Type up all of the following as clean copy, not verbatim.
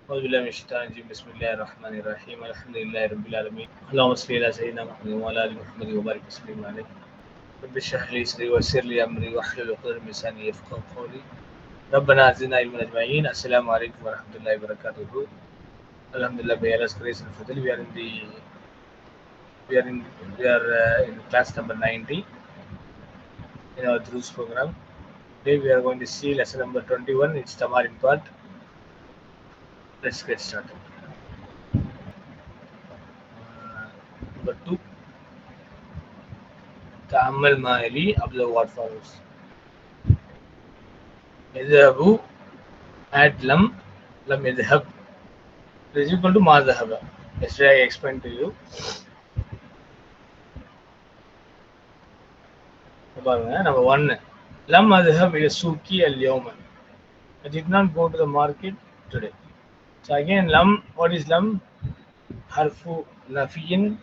أعوذ بالله من الشيطان الرجيم بسم الله الرحمن الرحيم الحمد لله رب العالمين اللهم صل على سيدنا محمد وعلى آل محمد وبارك وسلم عليه رب اشرح لي صدري ويسر لي أمري واحلل عقدة من لساني يفقهوا قولي ربنا زدنا علما أجمعين السلام عليكم ورحمة الله وبركاته. Alhamdulillah, by Allah's grace and fadl, we are in we are in class number 90 in our Druze program. Today we are going to see lesson number 21. It's Tamarin part. Let's get started. Number 2. تأمل ما يلي. Observe what follows. يذهب at لم يذهب is equal to ما ذهب. Yesterday I explained to you. Number 1. لم أذهب إلى السوق اليوم. I did not go to the market today. So again, what is lam? Harfu nafiyin,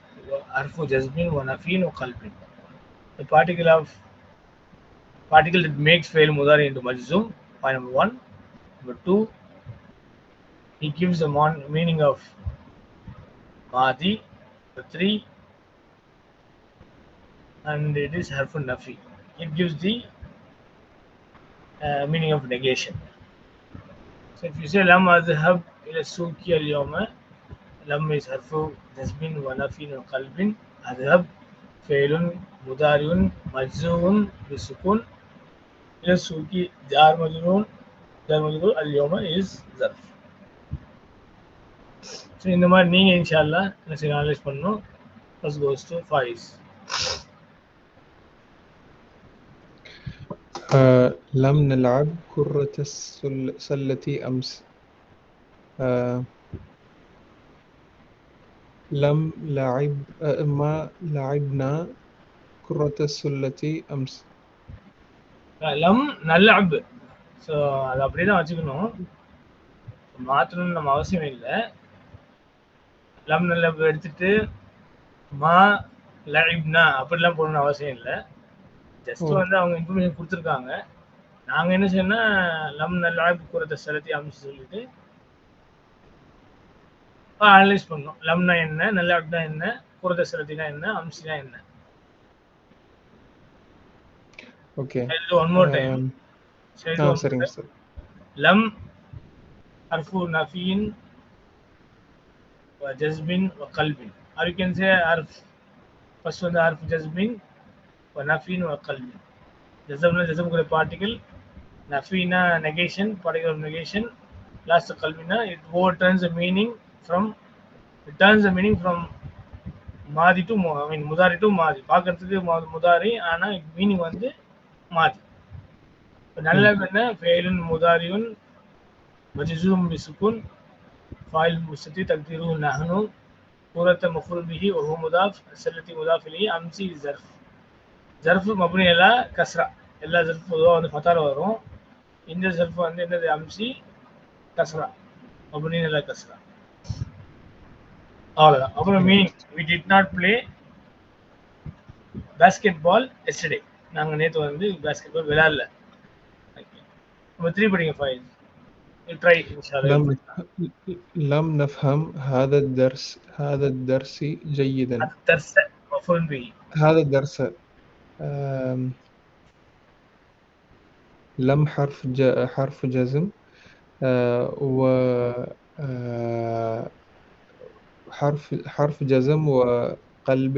harfu jazmin, wa nafiyin, wa qalbin. The particle that makes fail mudari into majzum. Point number 1. Number 2, he gives the meaning of madi. Number 3, and it is harfu nafi. It gives the meaning of negation. So if you say lam adhhab ila suki al yawma, lam is harfu jazmin wa nafin wa qalbin. Adhhab فعل مضارع مجزوم بالسكون إلى السوق جار مجرور اليوم is ظرف. So இந்த மாதிரி நீங்க இன்ஷால்லா என்ன செய்ய analyse பண்ணணும். First goes to Faiz. لم نلعب كرة السلة أمس. ما لعبنا كرة السلة أمس. லம் நல்அப். So அது அப்படியே தான் வச்சுக்கணும், மாற்றணும்னு நம்ம அவசியம் இல்லை. லம் நல்அப் எடுத்துட்டு மா லஇப்னா அப்படிலாம் போடணும்னு அவசியம் இல்லை. ஜஸ்ட் வந்து அவங்க இன்ஃபர்மேஷன் கொடுத்துருக்காங்க. நாங்கள் என்ன செய்யணும்னா லம் நல்அப் குரத்த சலத்தி அம்ஸ் சொல்லிட்டு அனலைஸ் பண்ணோம். லம்னா என்ன, நல்அப்னா என்ன, குரத்த சலத்தினா என்ன, அம்சினா என்ன. Okay. One more time. சரிங்க சார். லம் harfu nafin wa jazmin wa qalbin, or you can say first one the harfu jazmin wa nafin wa qalbin. Jazm ko particle, nafina negation, particle of negation, last qalbina it overturns the meaning from madi to mudari to madi. பார்க்கிறதுக்கு mudari ஆனா meaning வந்து மாதி. நல்ல என்ன ஃபெயிலுன் முதாரியுன் மஜ்சூம் பிசுக்குன் foil முஸ்ததி தக்தீருஹு நஹ்னு கூரத்த மஃபூல் பிஹி வ ஹுவ முதாஃப் ஸல்லதி முதாஃப் இலைஹி அம்சி ஸர்ஃப். ஸர்ஃப் மப்னி அலா கஸ்ரா. எல்லா ஸர்ஃப் பொதுவாக வந்து ஃபத்தால வரும். இந்த ஸர்ஃப் வந்து என்னது அம்சி கஸ்ரா, மப்னி அலா கஸ்ரா. அவ்வளோதான். அப்புறம் meaning we did not play basketball yesterday. நாங்கள் நேற்று வந்து பேஸ்கெட்பால் விளையாடல. Number 3 படிங்க Faiz. You try inshallah. لم نفهم هذا الدرس جيدا. الدرس مفعول به. هذا الدرس لم حرف جزم و حرف جزم وقلب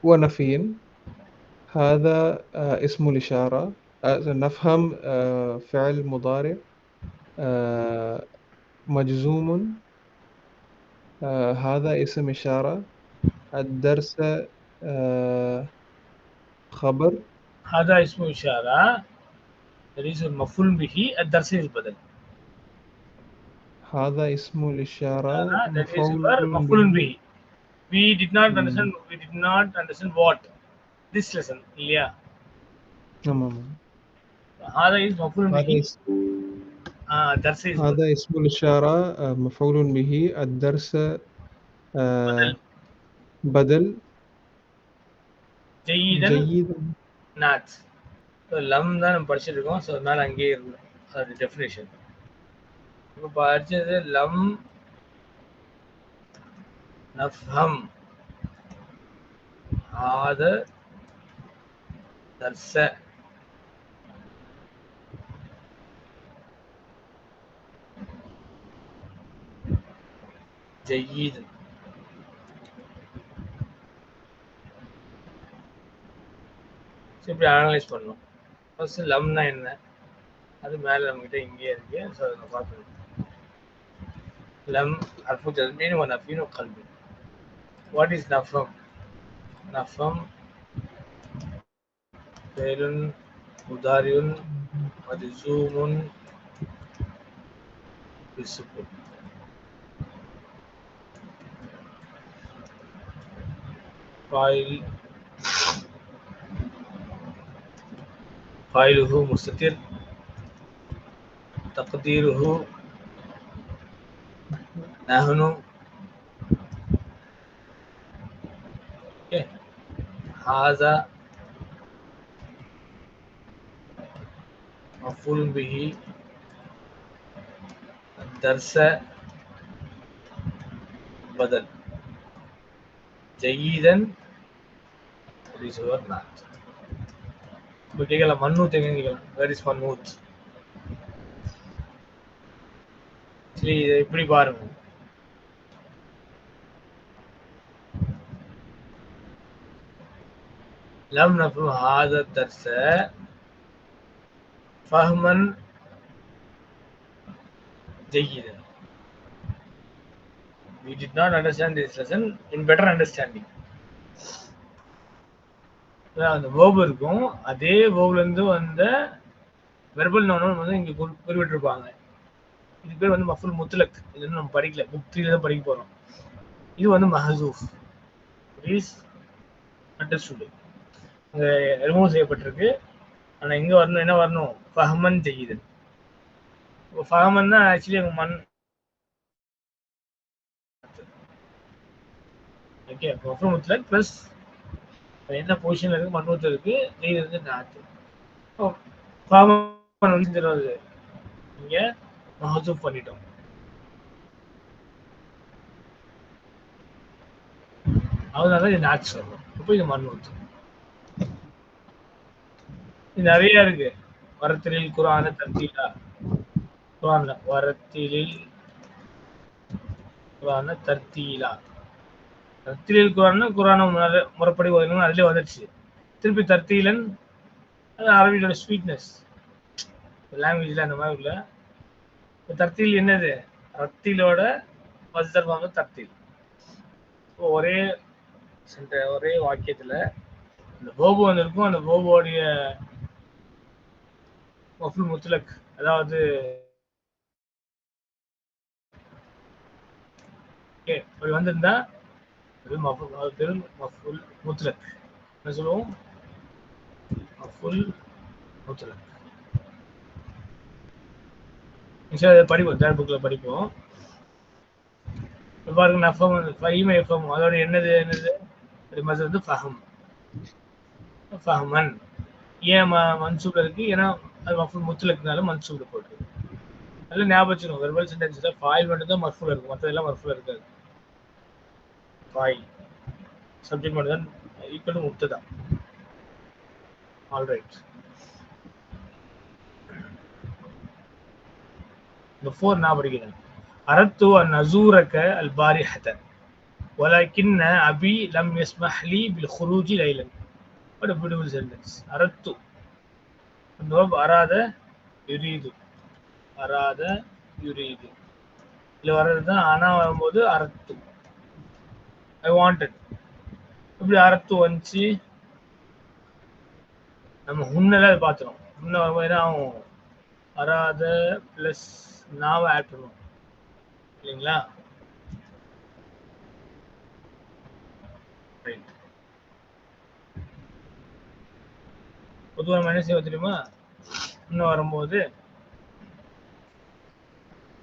ونفين. هذا اسم الإشارة. نفهم فعل مضارع مجزوم. هذا اسم إشارة. الدرس خبر. هذا اسم إشارة. that is مفعول به. الدرس is بدل. هذا اسم الإشارة مفعول به. We did not understand what this lesson. இல்லையா? هذا is مفعول به. الدرس is هذا اسم الإشارة مفعول به. الدرس بدل. جيدا not. So லம் தான் நம்ம படிச்சிருக்கோம். ஸோ அதனால அங்கேயே இருக்கும் அது டெஃபினேஷன். இப்போ படிச்சது லம் நஃப்ஹம் ஹாத தர்ஸ. ஜயீத். இப்படி அனலைஸ் பண்ணணும். ஃபர்ஸ்ட் லம்னா என்ன, அது மேல நம்மகிட்ட இங்கே இருக்கு. ஸோ அதை பார்க்கணும். லம் ஹர்ஃபு ஜஸ்மின் வ நஃபின் வ கல்பி. வாட் இஸ் நஃபம்? நஃபம் ஃபெயிலுன் முதாரியுன் மஜ்ஸூமுன் பிஸ்ஸுக்கூன். فاعله مستتر تقديره نحن. هذا مفعول به. الدرس بدل. جيدا is or not. இப்போ கேட்கலாம் மன்னூத் எங்கன்னு கேட்கலாம். வேர் இஸ் மன்னூத்? சரி, இதை இப்படி பாருங்க. لم نفهم هذا الدرس فهما جيدا. We did not understand this lesson in better understanding. அந்த வேர்ப் இருக்கும், அதே வேர்ப்ல இருந்து வந்த வெர்பல் நவுன் வந்து இங்க குறிப்பிட்டிருப்பாங்க. இது பேர் வந்து மஃபுல் முத்லக். இது வந்து நம்ம படிக்கல, புக் 3 தான் படிக்க போறோம். இது வந்து மஹ்சூஃப். Is understood. அங்க ரிமூவ் செய்யப்பட்டிருக்கு. ஆனா இங்க வரணும், என்ன வரணும்? ஃபஹமன் ஜயீதன். இப்போ ஃபஹமன்னா ஆக்சுவலி அங்க மன். ஓகே, மஃபுல் முத்லக் பிளஸ் என்ன பொசிஷன்ல இருக்கு, மன்னூத் இருக்கு, ஜெயித் வந்து நாத். ஃபஹமன் வந்து தெரியாது, இங்க மஹ்சூஃப் பண்ணிட்டோம். அதனால இது நாத் சொல்றோம். இப்போ இது மன்னூத். இது நிறைய இருக்கு. வரத்திலில் குர்ஆன தர்த்தீலா. குர்ஆன்ல வரத்திலில் குர்ஆன தர்த்தீலா. தர்த்தீலில் குர்ஆன்னா குர்ஆனை முறைப்படி ஓதணும், அதுலயே வந்துடுச்சு. திருப்பி தர்த்தீலன், அது அரபியோட ஸ்வீட்னஸ், லாங்குவேஜ்ல அந்த மாதிரி இல்ல. தர்த்தீல் என்னது? ரத்தீலோட மஸ்தர் வாங்க தர்த்தீல். ஒரே ஒரே வாக்கியத்துல அந்த வேர்பு வந்திருக்கும். அந்த வேர்போடைய மஃபுல் முத்லக், அதாவது அப்படி வந்திருந்தா அது மஃபுல் முத்லக். என்ன சொல்லுவோம்? மஃபுல் முத்லக். இன்ஷாஅல்லாஹ் படிப்போம், தேர்ட் புக்ல படிப்போம். பாருங்க, நஃபம் ஃபஹிம யஃபம், அதோட என்னது மஸ்தர் வந்து ஃபஹம். ஃபஹமன் ஏன் மன்சூப்ல இருக்கு? ஏன்னா அது மஃபுல் முத்லக்னால மன்சூப்ல போட்டு. அதெல்லாம் ஞாபகம் வச்சுக்கணும். வெர்பல் சென்டென்ஸ்ல ஃபாயில் மட்டும் தான் மர்ஃபூல இருக்கும், மற்றதெல்லாம் மர்ஃபூல இருக்காது. ஃபாயில் சப்ஜெக்ட் மட்டும் தான் ஈக்குவல் டு முப்ததா. ஆல்ரைட். பிஃபோர் நான் படிக்கிறேன். அரத்து அன் அஸூரக அல் பாரிஹத வலக்கின் அபி லம் யஸ்மஹ் லி பில் குரூஜி லைலன். What a beautiful sentence. அரத்து அந்த verb அராத யுரீது. அராத யுரீது இல்ல வர்றதுதான். ஆனா வரும்போது அரத்து, ஐ வாண்டட். இப்படி அரத்து வந்துச்சு. நம்ம ஹுன்னல பார்த்துரும். ஹுன்ன வரும்போது என்ன ஆகும்? அராத பிளஸ் நாவை ஆட் பண்ணுவோம் இல்லைங்களா? ரைட். பொதுவாக நம்ம என்ன செய்வோம் தெரியுமா? இன்னும் வரும்போது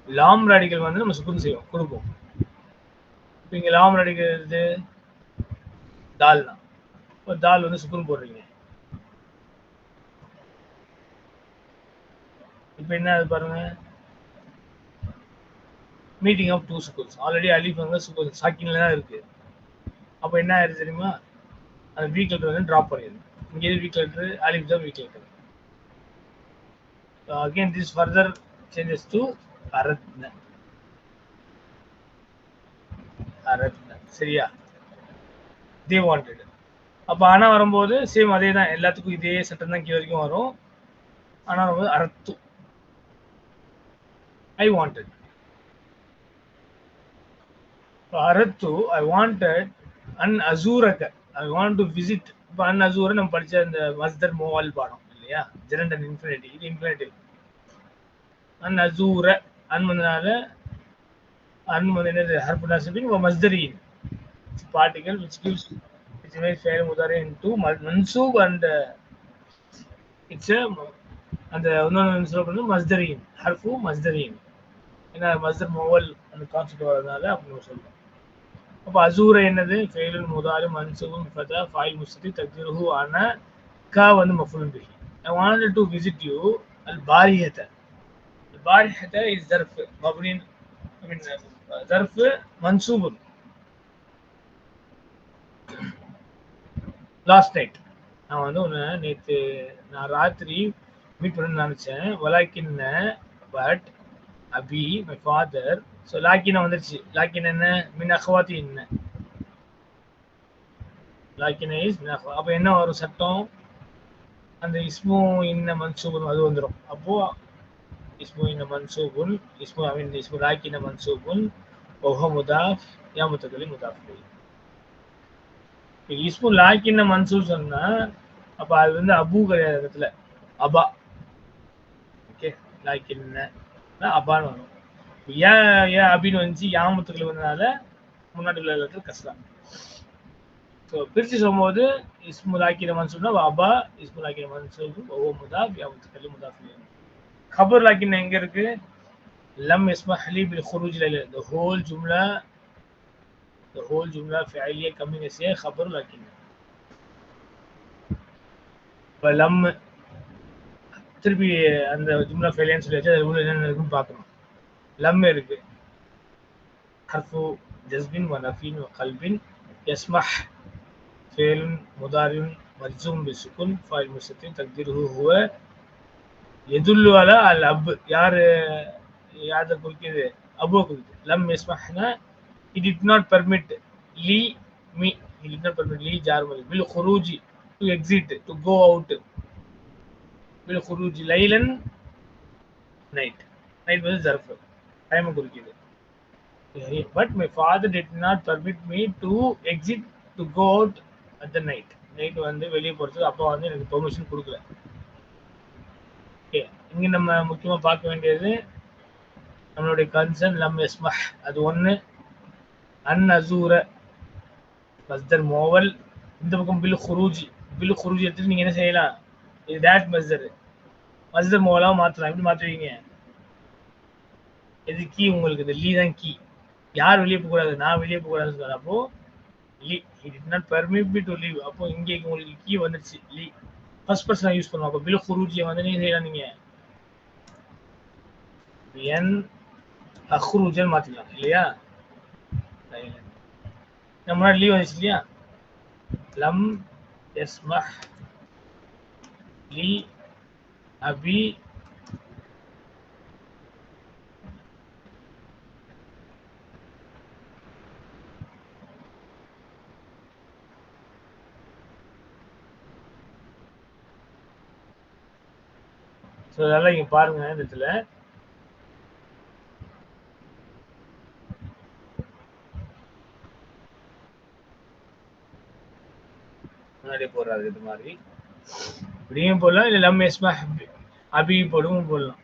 லாம் ராடிக்கல் வந்து நம்ம சுக்குன் செய்வோம், கொடுப்போம். இப்போ இங்கே லாம் ராடிக்கிறது தால் தான். இப்போ தால் வந்து சுக்குன் போடுறீங்க. இப்போ என்ன அது பாருங்க, மீட்டிங் ஆஃப் டூ சுகூன்ஸ். ஆல்ரெடி அலிஃப் அங்க சுகூன் சாக்கின்ல தான் இருக்கு. அப்போ என்ன ஆயிடுச்சு தெரியுமா? அந்த வீக் லெட்டர் வந்து ட்ராப் பண்ணிடுது. இங்கே வீக் லெட்டர் அலிஃப் தான் weak letter. Again this further changes to அரத்ன. அரத்ன சரியா? They wanted. அப்போ ஆனா வரும்போது சேம் அதே தான், எல்லாத்துக்கும் இதே சட்டம் தான் கீழே வரைக்கும் வரும். ஆனா வரும்போது அரத்து, ஐ வாண்டட். அரத்து ஐ வாண்டட் அன் அசூரக, ஐ வாண்ட் டு விசிட். இப்போ அன் அசூர நம்ம படிச்ச இந்த மஸ்தர் மோவால் பாடம் இல்லையா, ஜெரண்ட் அண்ட் இன்ஃபினிட்டி, இது இன்ஃபினிட்டிவ். அன் அசூர, அன் வந்தனால அன் வந்து என்னது ஹர்ஃபு நஸ்பின் வ மஸ்தரின், particle which gives which makes fi'l mudari into mansub and it's a அந்த இன்னொரு சொல்றது மஸ்தரின், ஹர்ஃபு மஸ்தரின். ஏன்னா மஸ்தர் மோவல் அந்த கான்செப்ட் வரதுனால அப்படி சொல்றோம். அப்போ அசூர என்னது? ஃபெயிலுல் முதாரி மன்சூபுன் ஃபதா ஃபாயில் முஸ்ததிர் தக்தீருஹு அனா கா வந்து மஃபூலுன் பிஹி. I wanted to visit you al barihata. Al barihata is zarf mabni, I mean zarf mansubun. Last night நான் வந்து உன்னை நேற்று நான் ராத்திரி மீட் பண்ண நினைச்சேன். வலாக்கின்ன பட் அபி மை ஃபாதர். ஸோ லாக்கின வந்துருச்சு. லாக்கின் என்ன? மின் அஹ்வாத்தி என்ன? லாக்கின இஸ் மின் அஹ்வா. அப்போ என்ன வரும் சட்டம்? அந்த இஸ்மு இன்ன மன்சூபுன் அது வந்துடும். அப்போ இஸ்மு இன்ன மன்சூபுன், இஸ்மு ஐ மீன் இஸ்மு லாக்கின மன்சூபுன் வஹுவ முதாஃப் யா முத்தகல்லிம் முதாஃப் இலைஹி. இஸ்மு லாக்கின மன்சூப் சொன்னா அப்போ அது வந்து அபு கிடையாது, இடத்துல அபா. ஓகே, லாக்கின்ன அபான்னு வரும். ஏன் ஏன் அபின்னு வந்துச்சு? யாமத்துக்கள் வந்ததுனால முன்னாடி உள்ள இடத்துல கஸ்ரா. ஸோ பிரித்து சொல்லும்போது இஸ்மு லாக்கின மன்சூப்னா அபா, இஸ்மு லாக்கின மன்சூப் ஓ முதாஃப் யாமத்துக்கள் முதாஃப். கபர் லாக்கின் எங்க இருக்கு? லம் யஸ்மஹ் லி பில் குரூஜ் லைலா. the whole jumla fi'liya coming as a khabar lakin. லம் திருப்பி அந்த ஜும்லா ஃபெயிலியர்னு சொல்லியாச்சு. அது உள்ள என்ன இருக்குன்னு பார்க்கணும். லம் இருக்கு, ஹர்ஃபு ஜஸ்பின் வ நஃபின் வ கல்பின். யஸ்மஹ் ஃபெயிலுன் முதாரியுன் மஜ்சூம் பிசுக்குன் ஃபாயில் முஸ்ததிர் தக்தீருஹு ஹுவ யதுல்லு அலா அல் அப். யாரு யாரை குறிக்குது? அபுவை குறிக்குது. லம் யஸ்மஹ்னா he did not permit li me, he did not permit li jar bil khuruji, to exit, to go out. bil khuruji laylan, night. Night was zarf, time குறிக்குது. But my father did not permit me to exit, to go out at the night. Night வந்து வெளியே போறதுக்கு அப்பா வந்து எனக்கு permission கொடுக்கல. Okay, இங்க நம்ம முக்கியமா பார்க்க வேண்டியது நம்மளுடைய கன்சர்ன் லம் யஸ்மஹ், அது ஒன்று. அன் அசூர மஸ்தர் மோவல். இந்த பக்கம் பில் குரூஜி, பில் குரூஜி எடுத்துட்டு நீங்க என்ன செய்யலாம்? இது டேட் மஸ்தர், மஸ்தர் மோவலாக மாற்றலாம். எப்படி மாற்றுவீங்க? இது கீ, உங்களுக்கு இந்த லீ தான் கீ. யார் வெளியே போகக்கூடாது? நான் வெளியே போகக்கூடாதுன்னு சொல்றாரு. அப்போ லீ, he did not permit me to leave. அப்போ இங்கே உங்களுக்கு கீ வந்துருச்சு, லீ. ஃபர்ஸ்ட் பர்சன் யூஸ் பண்ணுவோம். அப்போ பில் குரூஜியை வந்து நீங்க செய்யலாம், நீங்க என் அஹ்ரூஜன் மாற்றிக்கலாம் இல்லையா? நம்ம முன்னாடி லீவ் வந்துச்சு இல்லையா? லம் யஸ்மஹ் லி அபி ஸோ அதெல்லாம் இங்கே பாருங்க. இந்த இடத்துல முன்னாடியே போடுறாரு. இது மாதிரி இப்படியும் போடலாம், இல்லை லம் யஸ்மஹ் அபி போடவும் போடலாம்.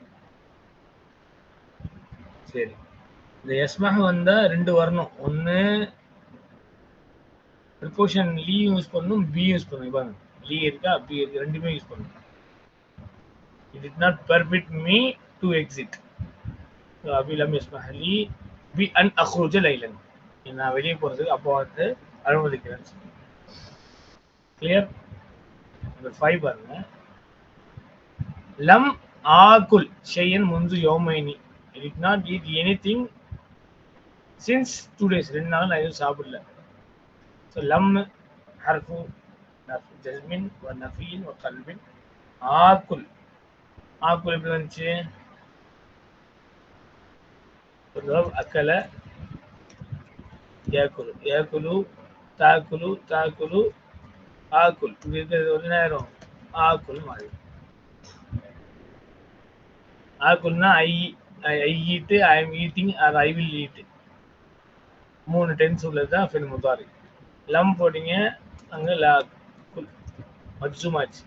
சரி, இந்த யஸ்மஹ் வந்தா ரெண்டு வரணும். ஒன்று ப்ரிபோஷன் லீ யூஸ் பண்ணணும், பி யூஸ் பண்ணணும். பாருங்க, லீ இருக்கா, பி இருக்கு, ரெண்டுமே யூஸ் பண்ணணும். It did not permit me to exit. So அபி லம் யஸ்மஹ் லி பி அன் அக்ருஜ லைலன், நான் வெளியே போறதுக்கு அப்போ வந்து அனுமதிக்கிறேன். கிளியர்? நம்பர் 5 பாருங்க. லம் ஆகுல் ஷையன் முந்து யௌமைனி. I did not eat anything since 2 days 2 நாள் நான் எதுவும் சாப்பிடல. ஸோ லம் ஹர்ஃபு ஜஸ்மின் வ நஃபீன் வ கல்பின். ஆக்குல் ஆக்குல் எப்படி வந்துச்சு? அக்கல ஏக்குலு ஏக்குலு தாக்குலு தாக்குலு ஆக்குல். இப்படி இருக்கிறது வந்து நேரம் ஆக்குல் மாதிரி. ஆக்குல்னா I eat, I am eating or I will eat. 3 tense உள்ளது தான் ஃபில் முதாரி. லம் போட்டீங்க அங்கே லா குல் மஜ்ஜுமாச்சு.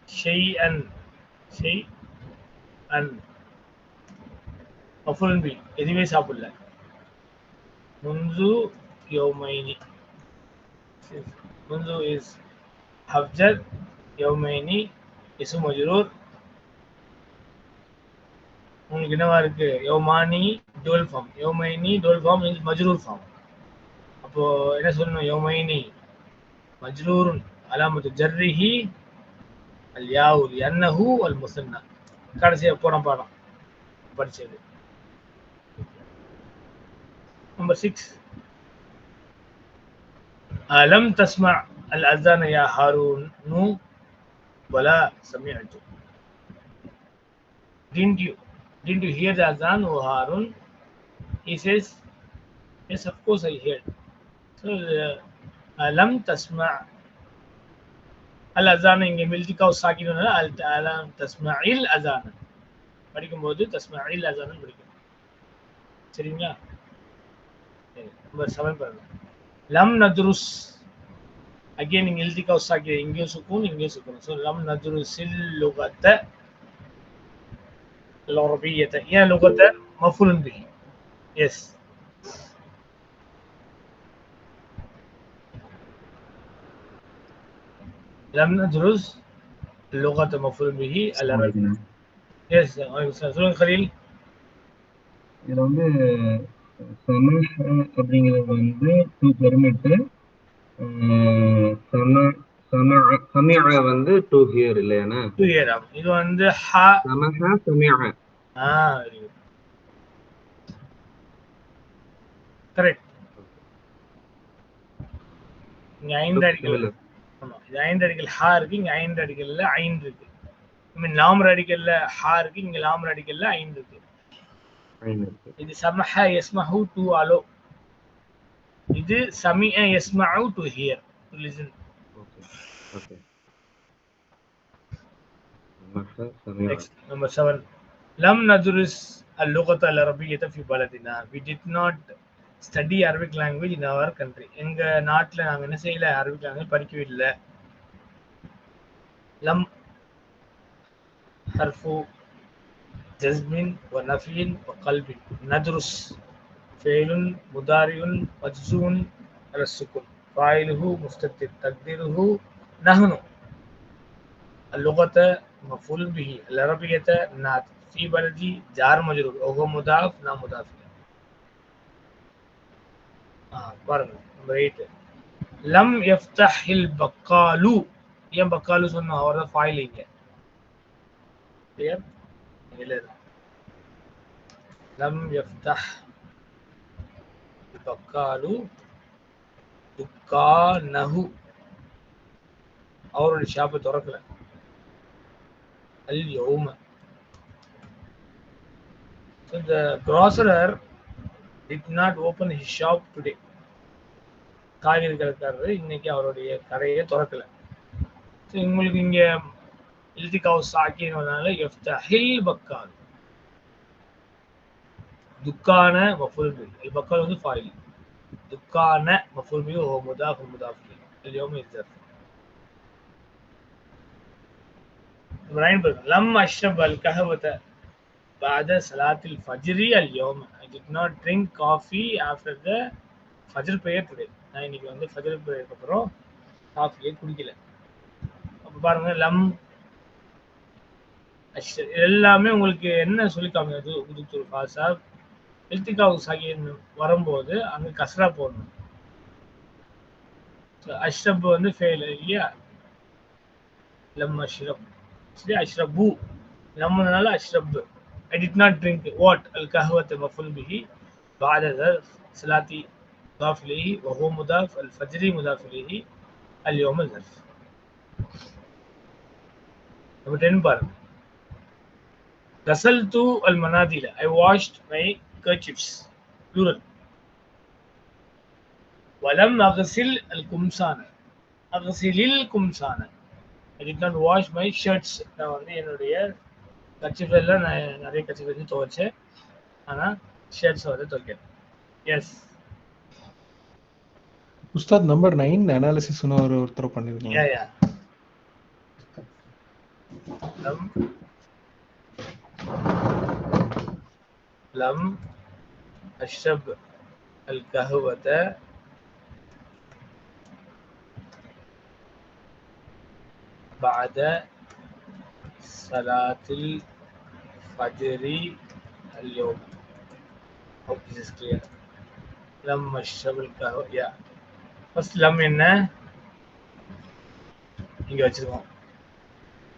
ஷெய் அன் ஷெய் அன் மஃபூல் பி எதுவுமே சாப்பிடல. முன்சு யௌமைனி முன்சு இஸ் ஹப்ஜர் யௌமைனி இஸ்மு மஜ்ரூர். உங்களுக்கு என்னவா இருக்கு? யௌமானி டோல் ஃபார்ம், யௌமைனி டோல் ஃபார்ம் இஸ் மஜ்ரூர் ஃபார்ம். அப்போ என்ன சொல்லணும்? யௌமைனி மஜ்ரூருன் அலாமத்து ஜர்ரிஹி அல் யாவு லிஅன்னஹு அல் முஸன்னா. கடைசியா போன பாடம் படிச்சது. நம்பர் 6 அலம் தஸ்மா அல் அஸான யா ஹாரூன் நு வலா சமிஅது. Didn't you hear the azan, O Harun? He says, yes, of course I heard. So, alam tasma' al azan இங்க மில்திகா சாக்கினனால அலம் தஸ்மஇல் அஸான் படிக்கும்போது தஸ்மஇல் அஸான் படிக்கணும். சரிங்களா? நம்பர் 7 பாருங்க. லம் நத்ருஸ் அகைன் இங்க மில்திகா சாக்கி இங்கேயும் சுக்கூன் இங்கேயும் சுக்கூன். ஸோ லம் நத்ருஸில் லுகத்த العربية. يا لغة مفعول به. Yes. لم ندرس اللغة مفعول به العربية. Yes. சொல்லுங்க கலீல். இது வந்து சமஹ அப்படிங்கிறது வந்து டு பெர்மிட், சமிஅ வந்து டு ஹியர் இல்லையானா? To hear. இது வந்து ஹ சமஹ சமிஅ. கரெக்ட். இங்க 5 அடிக்கல். ஆமா, இது 5 அடிக்கல் ஹா இருக்கு, இங்க 5 அடிக்கல்ல ஐன் இருக்கு. ஐ மீன் லாம்ர அடிக்கல்ல ஹா இருக்கு, இங்க லாம்ர அடிக்கல்ல ஐன் இருக்கு. இது சமஹ யஸ்மஹு டு அலோ. இது சமிஅ யஸ்மஉ to hear, to listen. Okay. Number 7 lam nadrus al-lughata al-arabiyyah fi baladina. We did not study Arabic language in our country. எங்க நாட்டுல நாங்க என்ன செய்யல? அரபிக் லாங்குவேஜ் படிக்கவே இல்லை. லம் ஹர்ஃபு ஜஸ்மின் வ நஃபின் வ கல்பின். நத்ருஸ் ஃபெயிலுன் முதாரியுன் மஜ்சூன் அல சுக்குன். ஃபாயிலுஹு முஸ்தத்திர் தக்தீருஹு நஹ்னு. اللغة مفعول به العربية نعت في بلدي جار مجرور وهو مضاف لا مضاف إليه. பாருங்க நம்பர் 8 லம் யஃப்தஹில் பக்காலு. ஏன் பக்காலு சொன்னோம்? அவர் தான் ஃபாயில் இங்க. கிளியர்? இல்ல லம் யஃப்தஹ் பக்காலு துக்கானஹு. அவருடைய ஷாப்பை திறக்கல. اليوم. So the grocer did not open his shop today. காய்கறி கடைக்காரர் இன்னைக்கு அவருடைய கடையை திறக்கல. ஸோ உங்களுக்கு இங்க இல்திகாவு சாக்கினதுனால யஃப்தஹில் பக்கால். துக்கான மஃபூல் பிஹி. அல் பக்கால் வந்து ஃபாயில். துக்கான மஃபூல் பிஹி வ முதாஃப் முதாஃப் இலைஹி. اليوم is there. லம் அஷ்ரப் அல் கஹவத بعد صلاة الفجر اليوم. I did not drink coffee after the fajr prayer today. நான் இன்னைக்கு வந்து ஃபஜ்ர் பிரேயருக்கு அப்புறம் காஃபியே குடிக்கல. அப்ப பாருங்க லம் எல்லாமே உங்களுக்கு என்ன சொல்லி காமிக்கிறது? உதுத்துல் ஃபாஸா இல்திகாவு சாகின் வரும்போது அங்க கஸ்ரா போடணும். அஷ்ரப் வந்து ஃபெயில் இல்லையா? லம் அஷ்ரப் சரி அஷ்ரபு நம்மனால Ashraf. I did not drink what? Al kahwat maful bihi. بعد ظرف صلاة مضاف إليه وهو مضاف الفجر مضاف إليه اليوم ظرف. Number 10 பாருங்க. غسلت المناديل. I washed my kerchiefs. Plural. ولم أغسل القمصان. أغسل القمصان. I did not wash my shirts. நான் வந்து என்னுடைய கர்ச்சீஃப் எல்லாம் நான் நிறைய கர்ச்சீஃப் வந்து துவைச்சேன். ஆனா ஷர்ட்ஸ் வந்து துவைக்கல. எஸ் உஸ்தாத் நம்பர் 9 அனாலிசிஸ் ஒருத்தர் பண்ணிருக்கீங்க. யா لم أشرب القهوة بعد صلاة الفجر اليوم. Hope this is clear. لم أشرب القهوة. Yeah. First லம் என்ன இங்க வச்சிருக்கோம்.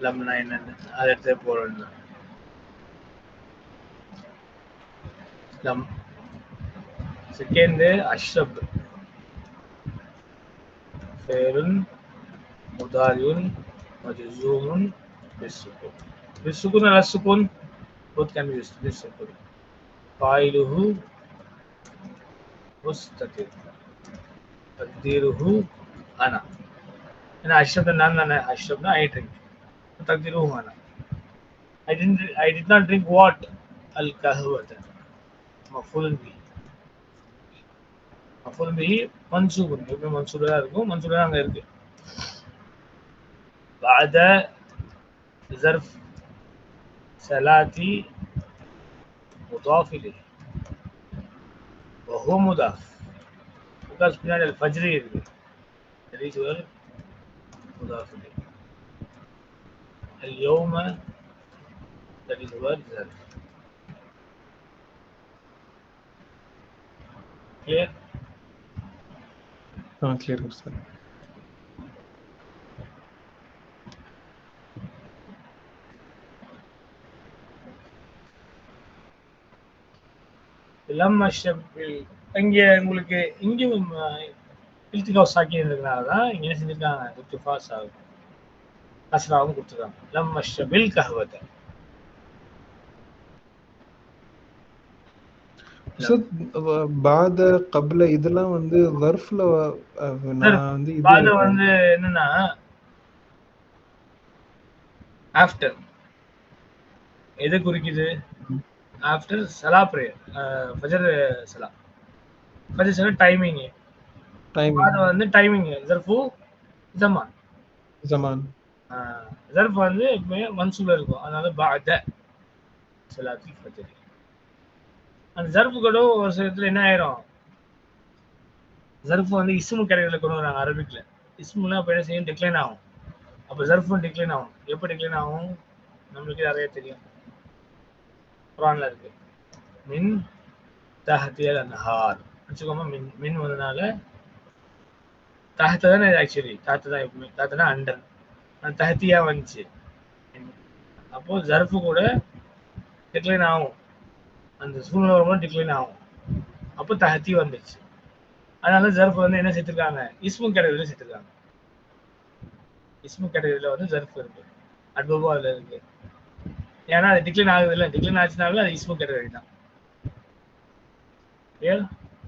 லம்னா என்னன்னு அதை எடுத்து போடணும். லம். செகண்ட் அஷ்ரப் ஃபேருன் முதாரியுன் மஜ்சூமுன் பிஸ்ஸுகூன். பிஸ்ஸுகூன் அல Sukoon both can be used. பிஸ்ஸுகூன் ஃபாயிலுஹு முஸ்ததிர் தக்தீருஹு அனா. ஏன்னா அஷ்ரப் நான் தானே, அஷ்ரப்னா ஐ ட்ரிங்க், தக்தீருஹு அனா. I did not drink what? al kahwata. மஃபூல் பிஹி. மஃபூல் பிஹி மன்சூபுன். எப்பவுமே மன்சூபா தான் இருக்கும். மன்சூபா அங்க இருக்கு. بعد ظرف صلاة مضاف إليه وهو مضاف. because பின்னாடி الفجر இருக்கு. that is where مضاف إليه. اليوم that is where ظرف. clear? clear Ustad. லம் அஷ்ரப் இங்க உங்களுக்கு இங்கேயும் இல்திகாஸ் சாக்கி இருக்கிறதுனால தான் இங்க என்ன செஞ்சிருக்காங்க, இர்திஃபாஸ் ஆகும், கஸ்ராவும் கொடுத்துருக்காங்க. லம் அஷ்ரபில் கஹ்வத. பாத கப்ல இதெல்லாம் வந்து ظرفல நான் வந்து இது பாத வந்து என்னன்னா ஆஃப்டர் எது குறிக்குது? ஆஃப்டர் சலா பிரேயர், ஃபஜர் சலா. ஃபஜர் சலா டைமிங். பாத வந்து டைமிங். ظرفு ஜமான். ஜமான். ظرف வந்து எப்பவுமே மன்சூபா இருக்கும். அதனால பாத சலாத்துல் ஃபஜர். அந்த ظرف கூட ஒரு சிலத்துல என்ன ஆயிரும், ظرف வந்து இஸ்மு கேட்டகரியில கொண்டு வராங்க அரபிக்ல. இஸ்முலாம் அப்ப என்ன செய்யும், டிக்ளைன் ஆகும். அப்ப ظرفும் டிக்ளைன் ஆகும். எப்ப டிக்ளைன் ஆகும் நம்மளுக்கு நிறைய தெரியும், குர்ஆன்ல இருக்கு. மின் தஹ்தியல் அன்ஹார் வச்சுக்கோமா. மின் வந்தனால தஹ்த தானே, ஆக்சுவலி தஹ்த தான் எப்பவுமே, தஹ்தனா அண்டர், அந்த தஹ்தியா வந்துச்சு. அப்போ ظرف கூட டிக்ளைன் ஆகும். அந்த சூழ்நிலை வரும்போது டிக்ளைன் ஆகும். அப்போ தஹ்தி வந்துச்சு. அதனால ظرف வந்து என்ன சேர்த்திருக்காங்க, இஸ்மு கேட்டகரியில சேர்த்திருக்காங்க. இஸ்மு கேட்டகரியில வந்து ظرف இருக்கு, அட்வர்பும் அதுல இருக்கு. ஏன்னா அது டிக்ளைன் ஆகுது இல்லை, டிக்ளைன் ஆச்சுனால அது இஸ்மு கேட்டகரி தான்.